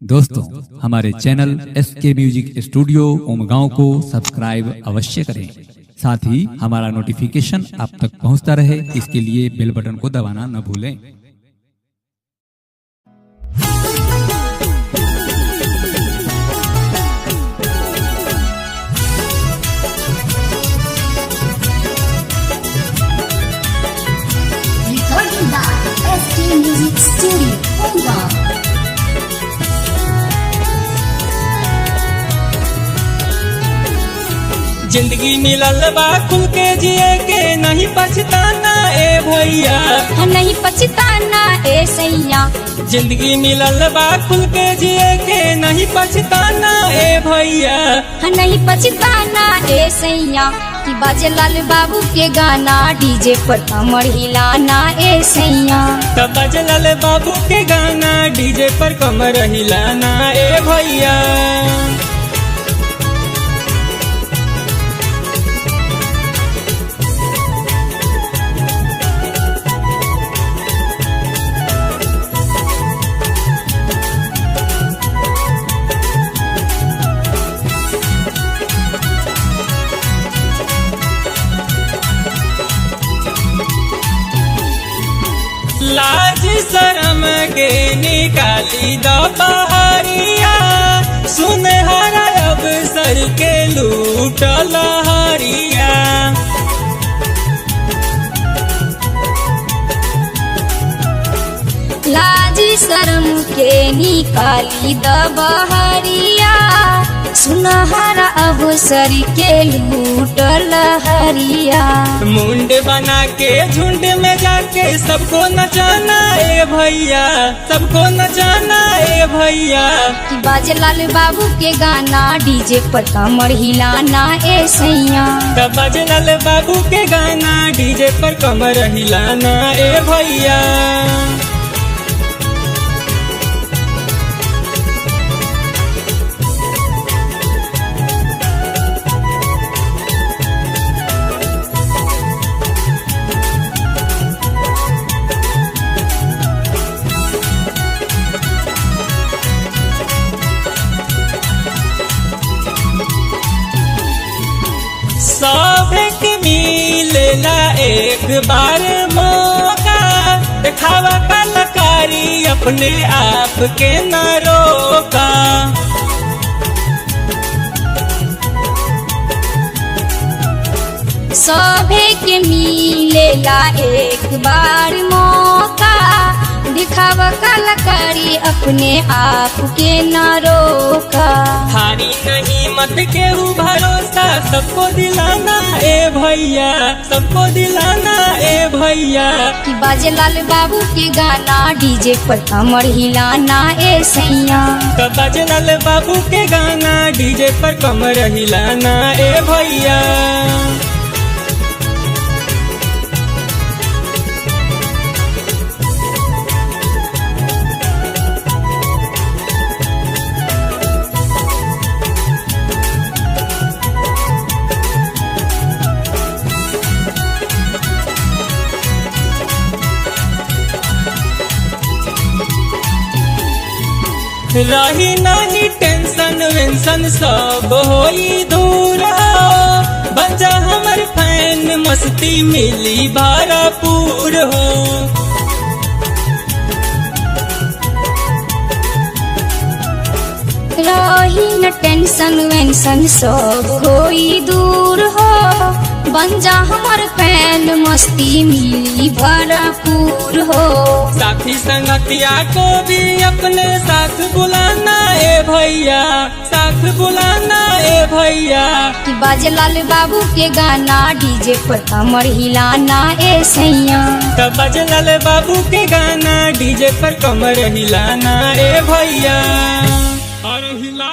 दोस्तों, हमारे channel SK music studio Umgaon को सब्सक्राइब अवश्य करें। साथ ही हमारा नोटिफिकेशन आप तक पहुंचता रहे, इसके लिए बेल बटन को दबाना न भूलें। Recording by SK Music Studio, Umgaon. जिंदगी मिलल बा खुल के जिए के नहीं पछताना ए भैया, नहीं पछताना ए सैया। जिंदगी मिलल बा खुल के जिए के नहीं पछताना ए भैया, नहीं पछताना ए सैया। कि बाजे लाल बाबू के गाना डीजे पर कमर हिलाना ए सैया। तब बजलल बाबू के गाना डीजे पर कमर हिलाना ए भैया। लाज शरम के निकाली द बहरिया, सुनहरा अवसर के लूट लहरिया। लाज शर्म के निकाली द बहरिया, सुनहरा अवसर के लूट लहरिया। मुंड बना के झुंड में जाके सबको नचाना ए भैया, सबको नचाना ए भैया। कि बाजे लाल बाबू के गाना डीजे पर कमर हिलाना ए सैया। तब बजलल बाबू के गाना डीजे पर कमर हिलाना ए भैया। सबके मिलेला एक बार मौका, दिखावा कलाकारी अपने आप के न रोका। सभे के मिलेला एक बार मौका, दिखावा कलाकारी अपने आप के न रोका। हारी नहीं मत केहू भरोसा, सबको दिलाना ए भैया, सबको दिलाना ए भैया। कि बाजे लाल बाबू के गाना डीजे पर कमर हिलाना ए सैया। तब बजलल बाबू के गाना डीजे पर कमर हिलाना ए भैया। रही नहीं टेंशन वेंशन सब होई दूर हो, बजा हमर फैन मस्ती मिली भरपूर हो। रही न टेंशन वेंशन सब होई दूर हो, बन जा हमर फैन मस्ती मिली भरपूर हो। साथी संगतिया को भी अपने साथ बुलाना ए भैया, साथ बुलाना ए भैया। कि बाजे लाल बाबू के गाना डीजे पर कमर हिलाना ए सैया। तब बजलल बाबू के गाना डीजे पर कमर हिलाना ए भैया। और हिला